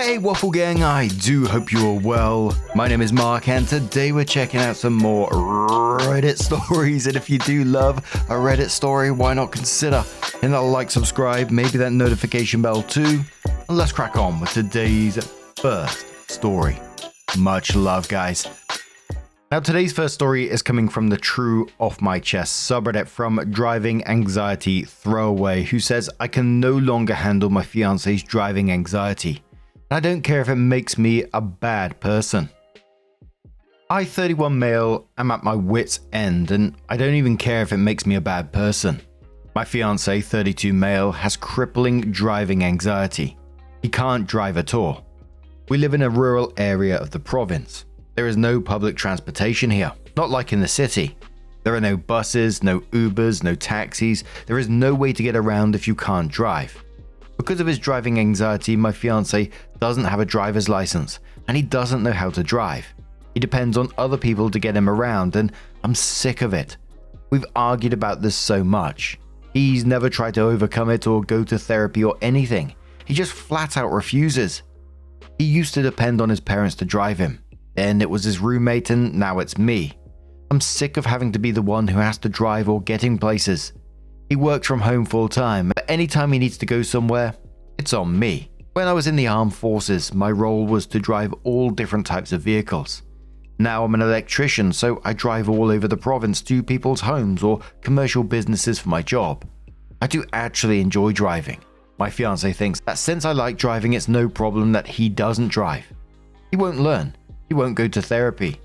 Hey Waffle Gang, I do hope you are well. My name is Mark and today we're checking out some more Reddit stories, and if you do love a Reddit story, why not consider hitting that like, subscribe, maybe that notification bell too, and let's crack on with today's first story. Much love, guys. Now today's first story is coming from the True Off My Chest subreddit from Driving Anxiety Throwaway, who says, I can no longer handle my fiance's driving anxiety. I don't care if it makes me a bad person. I, 31 male, am at my wit's end, and I don't even care if it makes me a bad person. My fiance, 32 male, has crippling driving anxiety. He can't drive at all. We live in a rural area of the province. There is no public transportation here, not like in the city. There are no buses, no Ubers, no taxis. There is no way to get around if you can't drive. Because of his driving anxiety, my fiance doesn't have a driver's license, and he doesn't know how to drive. He depends on other people to get him around, and I'm sick of it. We've argued about this so much. He's never tried to overcome it or go to therapy or anything. He just flat out refuses. He used to depend on his parents to drive him. Then it was his roommate, and now it's me. I'm sick of having to be the one who has to drive or get in places. He works from home full time, but anytime he needs to go somewhere, it's on me. When I was in the armed forces, my role was to drive all different types of vehicles. Now I'm an electrician, so I drive all over the province to people's homes or commercial businesses for my job. I do actually enjoy driving. My fiance thinks that since I like driving, it's no problem that he doesn't drive. He won't learn. He won't go to therapy.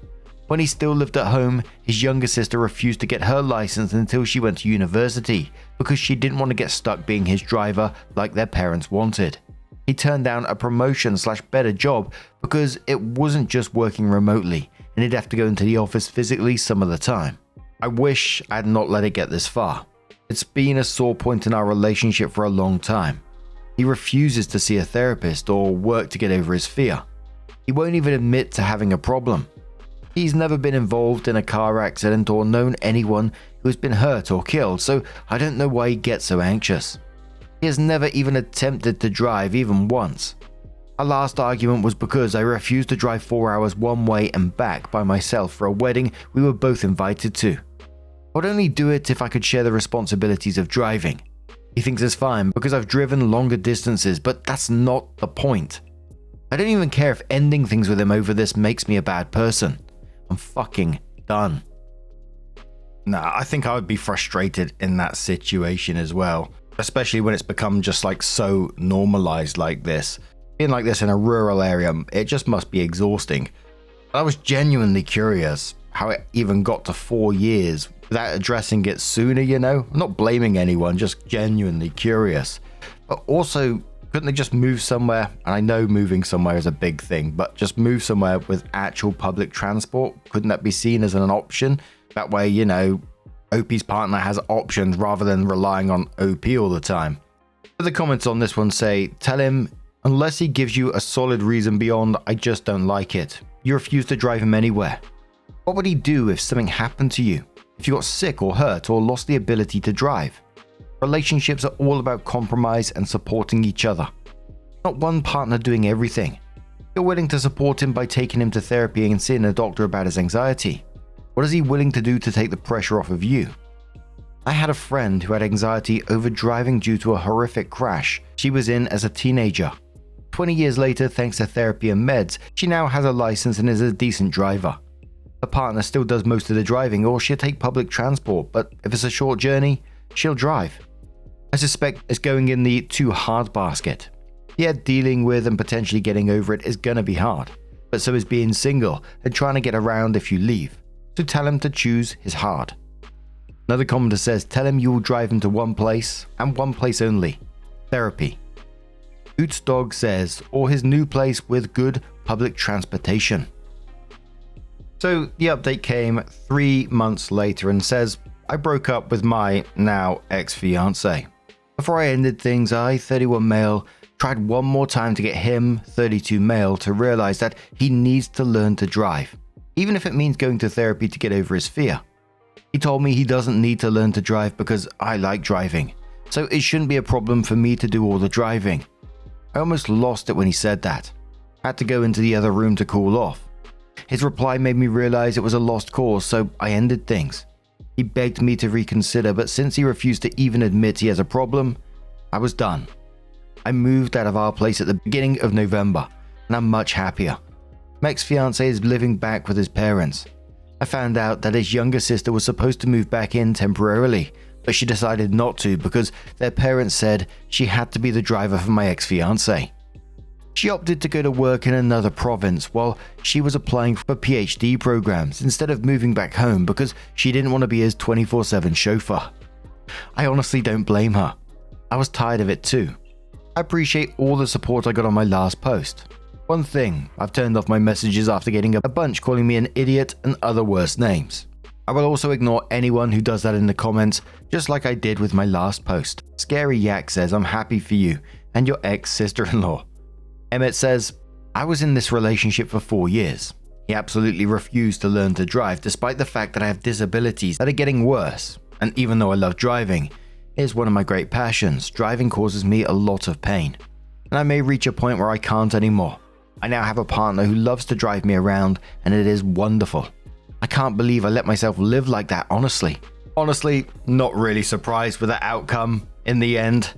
When he still lived at home, his younger sister refused to get her license until she went to university because she didn't want to get stuck being his driver like their parents wanted. He turned down a promotion/better job because it wasn't just working remotely and he'd have to go into the office physically some of the time. I wish I had not let it get this far. It's been a sore point in our relationship for a long time. He refuses to see a therapist or work to get over his fear. He won't even admit to having a problem. He's never been involved in a car accident or known anyone who has been hurt or killed, so I don't know why he gets so anxious. He has never even attempted to drive even once. Our last argument was because I refused to drive 4 hours one way and back by myself for a wedding we were both invited to. I would only do it if I could share the responsibilities of driving. He thinks it's fine because I've driven longer distances, but that's not the point. I don't even care if ending things with him over this makes me a bad person. I'm fucking done. Nah, I think I would be frustrated in that situation as well, especially when it's become just like so normalized like this. Being like this in a rural area, it just must be exhausting. I was genuinely curious how it even got to 4 years without addressing it sooner, you know? I'm not blaming anyone, just genuinely curious. But also, couldn't they just move somewhere? And I know moving somewhere is a big thing, but just move somewhere with actual public transport. Couldn't that be seen as an option? That way, you know, OP's partner has options rather than relying on OP all the time. But the comments on this one say, tell him, unless he gives you a solid reason beyond, I just don't like it. You refuse to drive him anywhere. What would he do if something happened to you? If you got sick or hurt or lost the ability to drive? Relationships are all about compromise and supporting each other. Not one partner doing everything. You're willing to support him by taking him to therapy and seeing a doctor about his anxiety. What is he willing to do to take the pressure off of you? I had a friend who had anxiety over driving due to a horrific crash she was in as a teenager. 20 years later, thanks to therapy and meds, she now has a license and is a decent driver. Her partner still does most of the driving, or she'll take public transport, but if it's a short journey, she'll drive. I suspect it's going in the too hard basket. Yeah, dealing with and potentially getting over it is gonna be hard, but so is being single and trying to get around if you leave. So tell him to choose his hard. Another commenter says, tell him you will drive him to one place and one place only. Therapy. Oots Dog says, or his new place with good public transportation. So the update came 3 months later and says, I broke up with my now ex-fiance. Before I ended things, I, 31 male, tried one more time to get him, 32 male, to realize that he needs to learn to drive, even if it means going to therapy to get over his fear. He told me he doesn't need to learn to drive because I like driving, so it shouldn't be a problem for me to do all the driving. I almost lost it when he said that. Had to go into the other room to cool off. His reply made me realize it was a lost cause, so I ended things. He begged me to reconsider, but since he refused to even admit he has a problem, I was done. I moved out of our place at the beginning of November, and I'm much happier. My ex-fiance is living back with his parents. I found out that his younger sister was supposed to move back in temporarily, but she decided not to because their parents said she had to be the driver for my ex-fiance. She opted to go to work in another province while she was applying for PhD programs instead of moving back home because she didn't want to be his 24/7 chauffeur. I honestly don't blame her. I was tired of it too. I appreciate all the support I got on my last post. One thing, I've turned off my messages after getting a bunch calling me an idiot and other worse names. I will also ignore anyone who does that in the comments, just like I did with my last post. Scary Yak says, I'm happy for you and your ex-sister-in-law. Emmett says, I was in this relationship for 4 years. He absolutely refused to learn to drive despite the fact that I have disabilities that are getting worse. And even though I love driving, it is one of my great passions. Driving causes me a lot of pain. And I may reach a point where I can't anymore. I now have a partner who loves to drive me around and it is wonderful. I can't believe I let myself live like that, honestly. Honestly, not really surprised with the outcome in the end.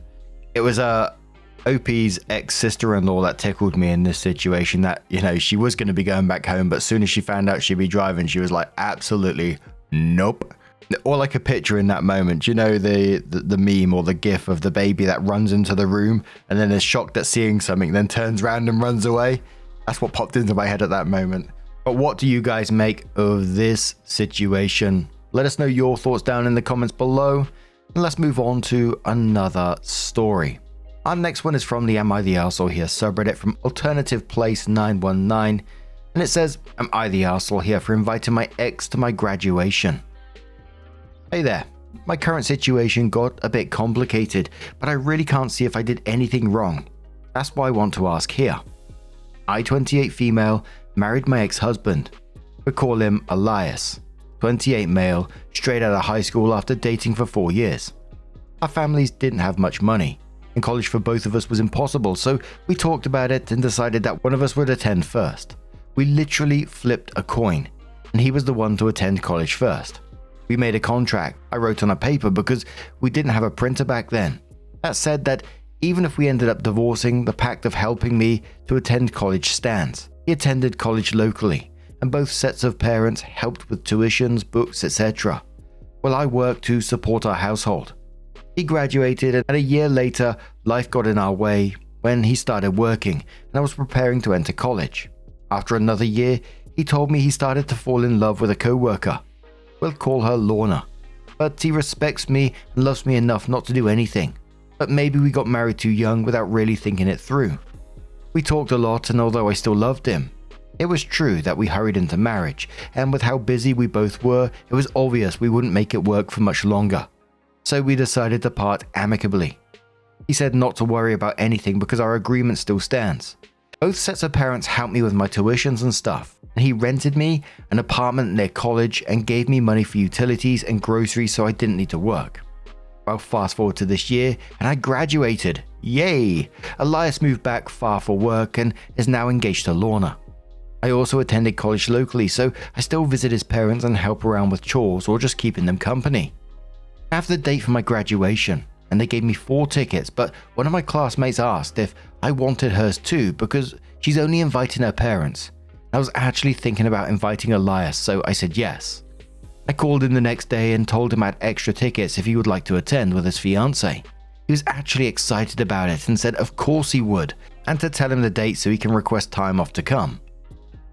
It was OP's ex-sister-in-law that tickled me in this situation that, she was going to be going back home, but as soon as she found out she'd be driving, she was like, absolutely nope. All I could picture in that moment, the meme or the gif of the baby that runs into the room and then is shocked at seeing something, then turns around and runs away? That's what popped into my head at that moment. But what do you guys make of this situation? Let us know your thoughts down in the comments below, and let's move on to another story. Our next one is from the Am I the Arsehole Here subreddit from Alternative Place 919, and it says, Am I the Arsehole Here for inviting my ex to my graduation? Hey there, my current situation got a bit complicated, but I really can't see if I did anything wrong. That's why I want to ask here. I, 28 female, married my ex-husband. We call him Elias. 28 male, straight out of high school after dating for 4 years. Our families didn't have much money, and college for both of us was impossible, so we talked about it and decided that one of us would attend first. We literally flipped a coin, and he was the one to attend college first. We made a contract I wrote on a paper because we didn't have a printer back then. That said that even if we ended up divorcing, the pact of helping me to attend college stands. He attended college locally, and both sets of parents helped with tuitions, books, etc. While I worked to support our household. He graduated, and a year later, life got in our way when he started working, and I was preparing to enter college. After another year, he told me he started to fall in love with a co-worker. We'll call her Lorna. But he respects me and loves me enough not to do anything. But maybe we got married too young without really thinking it through. We talked a lot, and although I still loved him, it was true that we hurried into marriage, and with how busy we both were, it was obvious we wouldn't make it work for much longer. So we decided to part amicably. He said not to worry about anything because our agreement still stands. Both sets of parents helped me with my tuitions and stuff, and he rented me an apartment near college and gave me money for utilities and groceries so I didn't need to work. Well, fast forward to this year, and I graduated. Yay! Elias moved back far for work and is now engaged to Lorna. I also attended college locally, so I still visit his parents and help around with chores or just keeping them company. I have the date for my graduation, and they gave me 4 tickets, but one of my classmates asked if I wanted hers too because she's only inviting her parents. I was actually thinking about inviting Elias, so I said yes. I called him the next day and told him I had extra tickets if he would like to attend with his fiance. He was actually excited about it and said of course he would, and to tell him the date so he can request time off to come.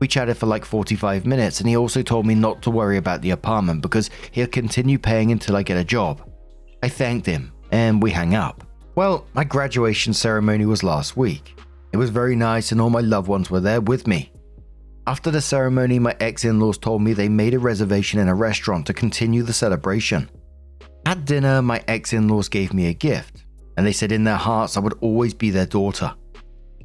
We chatted for like 45 minutes, and he also told me not to worry about the apartment because he'll continue paying until I get a job. I thanked him, and we hung up. Well, my graduation ceremony was last week. It was very nice and all my loved ones were there with me. After the ceremony, my ex-in-laws told me they made a reservation in a restaurant to continue the celebration. At dinner, my ex-in-laws gave me a gift, and they said in their hearts I would always be their daughter.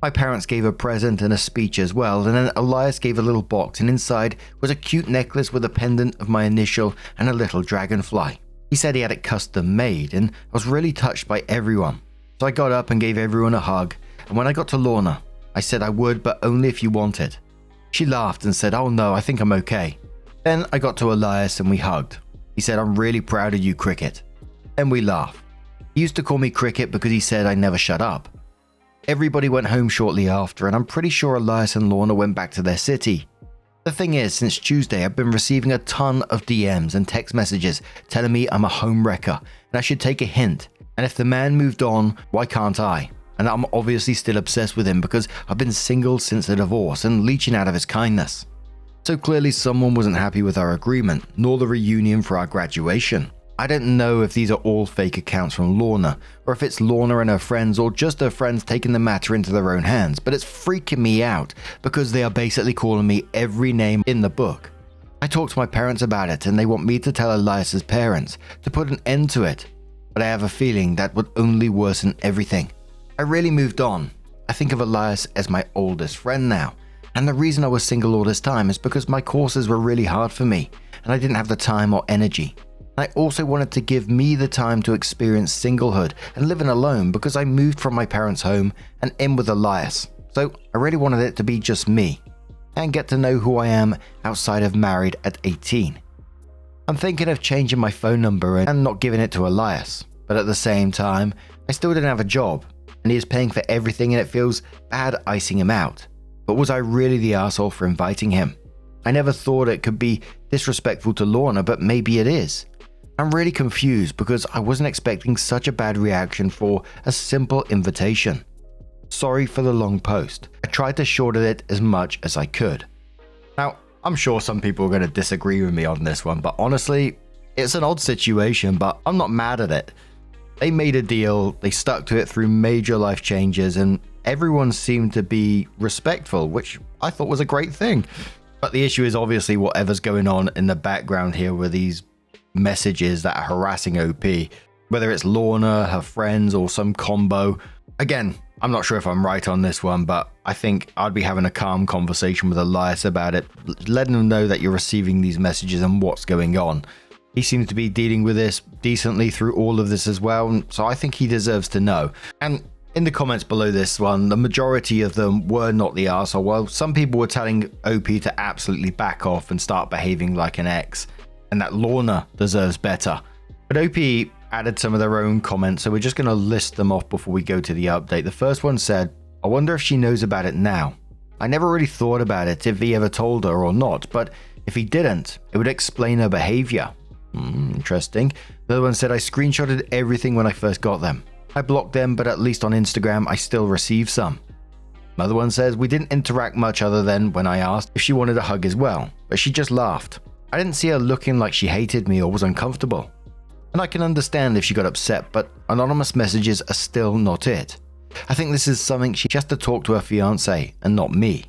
My parents gave a present and a speech as well, and then Elias gave a little box, and inside was a cute necklace with a pendant of my initial and a little dragonfly. He said he had it custom made, and I was really touched by everyone. So I got up and gave everyone a hug, and when I got to Lorna, I said I would, but only if you wanted. She laughed and said, "Oh no, I think I'm okay." Then I got to Elias and we hugged. He said, "I'm really proud of you, Cricket." And we laughed. He used to call me Cricket because he said I never shut up. Everybody went home shortly after, and I'm pretty sure Elias and Lorna went back to their city. The thing is, since Tuesday, I've been receiving a ton of DMs and text messages telling me I'm a home wrecker and I should take a hint. And if the man moved on, why can't I? And I'm obviously still obsessed with him because I've been single since the divorce and leeching out of his kindness. So clearly someone wasn't happy with our agreement, nor the reunion for our graduation. I don't know if these are all fake accounts from Lorna, or if it's Lorna and her friends, or just her friends taking the matter into their own hands, but it's freaking me out because they are basically calling me every name in the book. I talked to my parents about it and they want me to tell Elias's parents to put an end to it, but I have a feeling that would only worsen everything. I really moved on. I think of Elias as my oldest friend now, and the reason I was single all this time is because my courses were really hard for me and I didn't have the time or energy. I also wanted to give me the time to experience singlehood and living alone because I moved from my parents' home and in with Elias. So I really wanted it to be just me and get to know who I am outside of married at 18. I'm thinking of changing my phone number and not giving it to Elias, but at the same time, I still didn't have a job and he is paying for everything and it feels bad icing him out. But was I really the asshole for inviting him? I never thought it could be disrespectful to Lorna, but maybe it is. I'm really confused because I wasn't expecting such a bad reaction for a simple invitation. Sorry for the long post. I tried to shorten it as much as I could. Now, I'm sure some people are going to disagree with me on this one, but honestly, it's an odd situation, but I'm not mad at it. They made a deal, they stuck to it through major life changes, and everyone seemed to be respectful, which I thought was a great thing. But the issue is obviously whatever's going on in the background here with these messages that are harassing OP, whether it's Lorna, her friends, or some combo. Again, I'm not sure if I'm right on this one, but I think I'd be having a calm conversation with Elias about it, letting him know that you're receiving these messages and what's going on. He seems to be dealing with this decently through all of this as well, so I think he deserves to know. And in the comments below this one, the majority of them were not the arsehole. Well, some people were telling OP to absolutely back off and start behaving like an ex, and that Lorna deserves better. But OP added some of their own comments, so we're just going to list them off before we go to the update. The first one said, "I wonder if she knows about it now. I never really thought about it if he ever told her or not, but if he didn't, it would explain her behavior." Interesting. The other one said, "I screenshotted everything when I first got them. I blocked them, but at least on Instagram, I still received some." Another one says, "We didn't interact much other than when I asked if she wanted a hug as well, but she just laughed. I didn't see her looking like she hated me or was uncomfortable. And I can understand if she got upset, but anonymous messages are still not it. I think this is something she has to talk to her fiance and not me.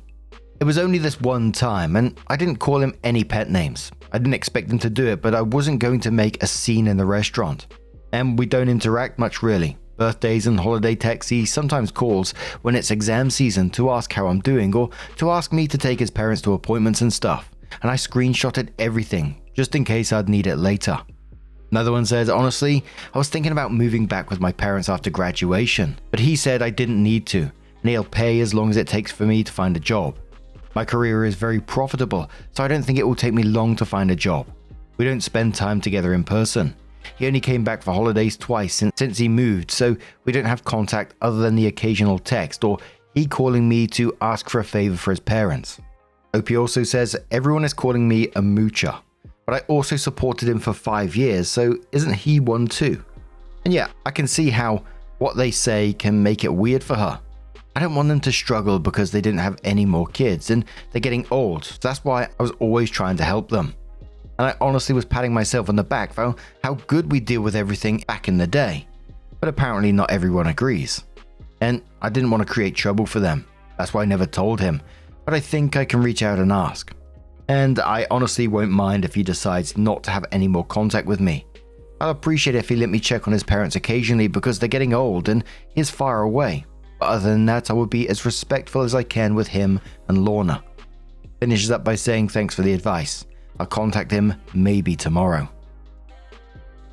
It was only this one time, and I didn't call him any pet names. I didn't expect him to do it, but I wasn't going to make a scene in the restaurant. And we don't interact much really. Birthdays and holiday texts, he sometimes calls when it's exam season to ask how I'm doing or to ask me to take his parents to appointments and stuff. And I screenshotted everything, just in case I'd need it later." Another one says, "Honestly, I was thinking about moving back with my parents after graduation, but he said I didn't need to, and he'll pay as long as it takes for me to find a job. My career is very profitable, so I don't think it will take me long to find a job. We don't spend time together in person. He only came back for holidays twice since he moved, so we don't have contact other than the occasional text or he calling me to ask for a favor for his parents." OP also says, "Everyone is calling me a moocher, but I also supported him for 5 years, so isn't he one too?" And yeah, I can see how what they say can make it weird for her. I don't want them to struggle because they didn't have any more kids and they're getting old, so that's why I was always trying to help them. And I honestly was patting myself on the back for how good we deal with everything back in the day. But apparently not everyone agrees. And I didn't want to create trouble for them. That's why I never told him. But I think I can reach out and ask. And I honestly won't mind if he decides not to have any more contact with me. I'll appreciate if he let me check on his parents occasionally because they're getting old and he's far away. But other than that, I will be as respectful as I can with him and Lorna." Finishes up by saying, "Thanks for the advice. I'll contact him maybe tomorrow."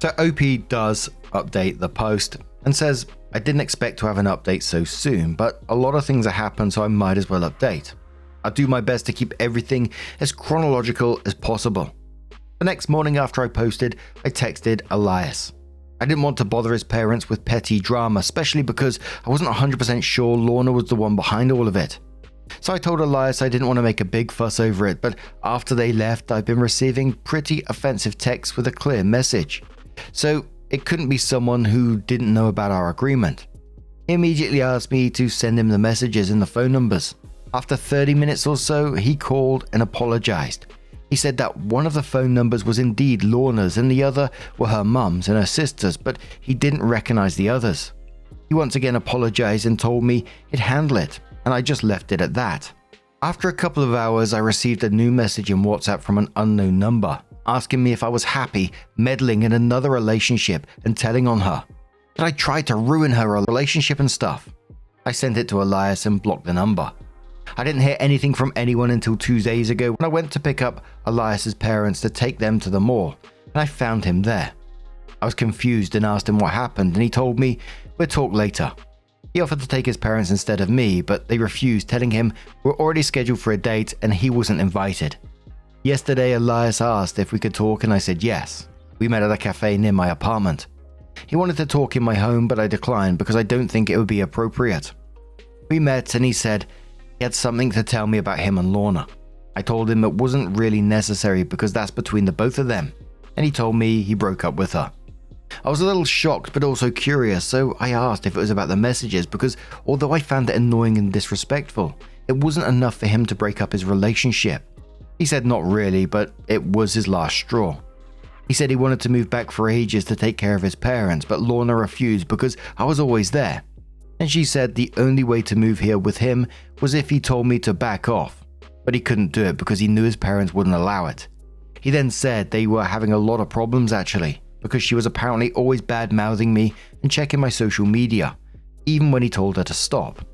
So OP does update the post and says, I didn't expect to have an update so soon, but a lot of things have happened, so I might as well update. I'll do my best to keep everything as chronological as possible. The next morning after I posted, I texted Elias. I didn't want to bother his parents with petty drama, especially because I wasn't 100% sure Lorna was the one behind all of it. So I told Elias I didn't want to make a big fuss over it, but after they left, I've been receiving pretty offensive texts with a clear message. So it couldn't be someone who didn't know about our agreement. He immediately asked me to send him the messages and the phone numbers. After 30 minutes or so, he called and apologized. He said that one of the phone numbers was indeed Lorna's and the other were her mum's and her sister's, but he didn't recognize the others. He once again apologized and told me he'd handle it, and I just left it at that. After a couple of hours, I received a new message in WhatsApp from an unknown number, asking me if I was happy meddling in another relationship and telling on her. That I tried to ruin her relationship and stuff. I sent it to Elias and blocked the number. I didn't hear anything from anyone until 2 days ago when I went to pick up Elias's parents to take them to the mall, and I found him there. I was confused and asked him what happened, and he told me, "We'll talk later." He offered to take his parents instead of me, but they refused, telling him we're already scheduled for a date and he wasn't invited. Yesterday, Elias asked if we could talk and I said yes. We met at a cafe near my apartment. He wanted to talk in my home, but I declined because I don't think it would be appropriate. We met and he said he had something to tell me about him and Lorna. I told him it wasn't really necessary because that's between the both of them, and he told me he broke up with her. I was a little shocked but also curious, so I asked if it was about the messages because although I found it annoying and disrespectful, it wasn't enough for him to break up his relationship. He said not really, but it was his last straw. He said he wanted to move back for ages to take care of his parents, but Lorna refused because I was always there. And she said the only way to move here with him was if he told me to back off, but he couldn't do it because he knew his parents wouldn't allow it. He then said they were having a lot of problems actually, because she was apparently always bad-mouthing me and checking my social media, even when he told her to stop.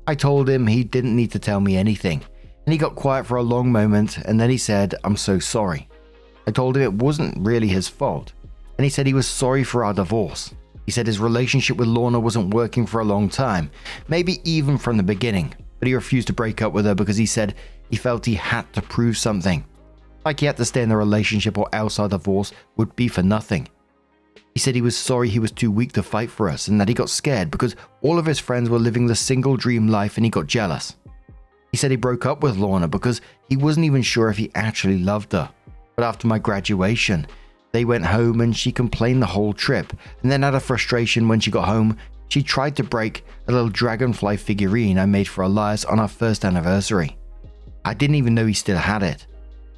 I told him he didn't need to tell me anything, and he got quiet for a long moment, and then he said, "I'm so sorry." I told him it wasn't really his fault, and he said he was sorry for our divorce. He said his relationship with Lorna wasn't working for a long time, maybe even from the beginning, but he refused to break up with her because he said he felt he had to prove something. Like he had to stay in the relationship or else our divorce would be for nothing. He said he was sorry he was too weak to fight for us and that he got scared because all of his friends were living the single dream life and he got jealous. He said he broke up with Lorna because he wasn't even sure if he actually loved her. But after my graduation, they went home and she complained the whole trip, and then out of frustration when she got home, she tried to break a little dragonfly figurine I made for Elias on our first anniversary. I didn't even know he still had it.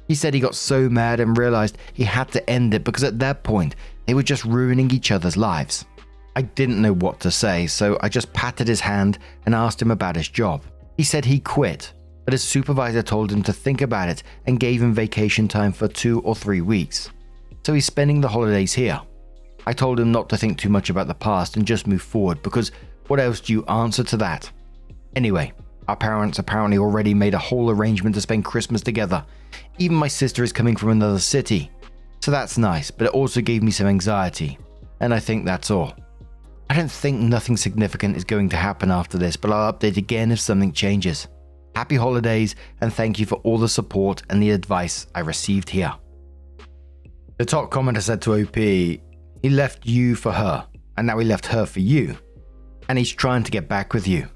He said he got so mad and realized he had to end it because at that point, they were just ruining each other's lives. I didn't know what to say, so I just patted his hand and asked him about his job. He said he quit, but his supervisor told him to think about it and gave him vacation time for 2 or 3 weeks. So he's spending the holidays here. I told him not to think too much about the past and just move forward because what else do you answer to that? Anyway, our parents apparently already made a whole arrangement to spend Christmas together. Even my sister is coming from another city. So that's nice, but it also gave me some anxiety. And I think that's all. I don't think nothing significant is going to happen after this, but I'll update again if something changes. Happy holidays and thank you for all the support and the advice I received here. The top commenter said to OP, he left you for her, and now he left her for you. And he's trying to get back with you.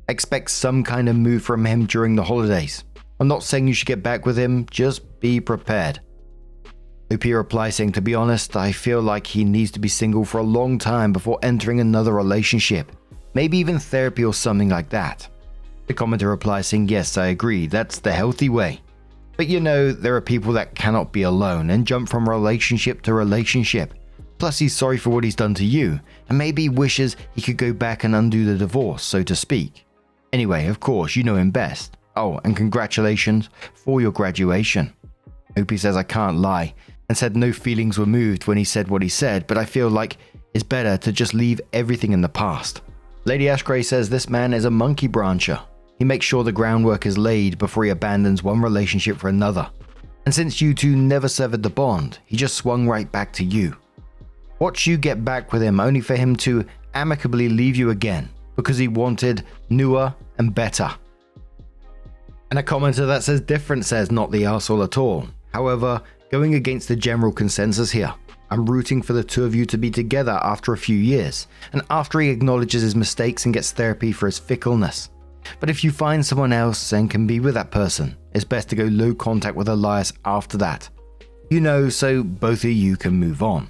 Expect some kind of move from him during the holidays. I'm not saying you should get back with him, just be prepared. OP replies saying, to be honest, I feel like he needs to be single for a long time before entering another relationship. Maybe even therapy or something like that. The commenter replies saying, yes, I agree, that's the healthy way. But you know, there are people that cannot be alone and jump from relationship to relationship. Plus he's sorry for what he's done to you, and maybe he wishes he could go back and undo the divorce, so to speak. Anyway, of course, you know him best. Oh, and congratulations for your graduation. Opie says I can't lie, and said no feelings were moved when he said what he said, but I feel like it's better to just leave everything in the past. Lady Ashgrey says this man is a monkey brancher. He makes sure the groundwork is laid before he abandons one relationship for another. And since you two never severed the bond, he just swung right back to you. Watch you get back with him only for him to amicably leave you again because he wanted newer and better. And a commenter that says different says not the arsehole at all. However, going against the general consensus here, I'm rooting for the two of you to be together after a few years, and after he acknowledges his mistakes and gets therapy for his fickleness. But if you find someone else and can be with that person, it's best to go low contact with Elias after that. So both of you can move on.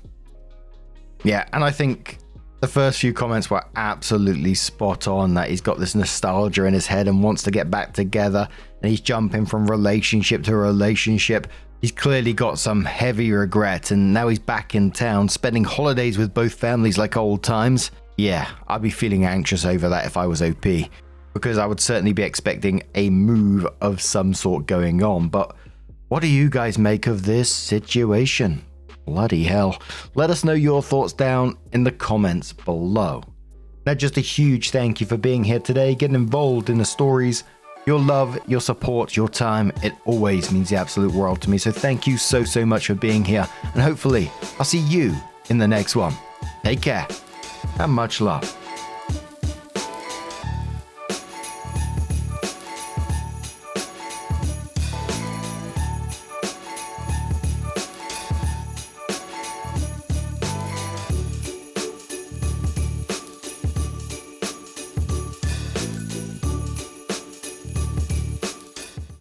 Yeah, and I think the first few comments were absolutely spot on, that he's got this nostalgia in his head and wants to get back together, and he's jumping from relationship to relationship. He's clearly got some heavy regret, and now he's back in town, spending holidays with both families like old times. Yeah, I'd be feeling anxious over that if I was OP, because I would certainly be expecting a move of some sort going on. But what do you guys make of this situation? Bloody hell. Let us know your thoughts down in the comments below. Now, just a huge thank you for being here today, getting involved in the stories. Your love, your support, your time, it always means the absolute world to me. So thank you so much for being here. And hopefully, I'll see you in the next one. Take care and much love.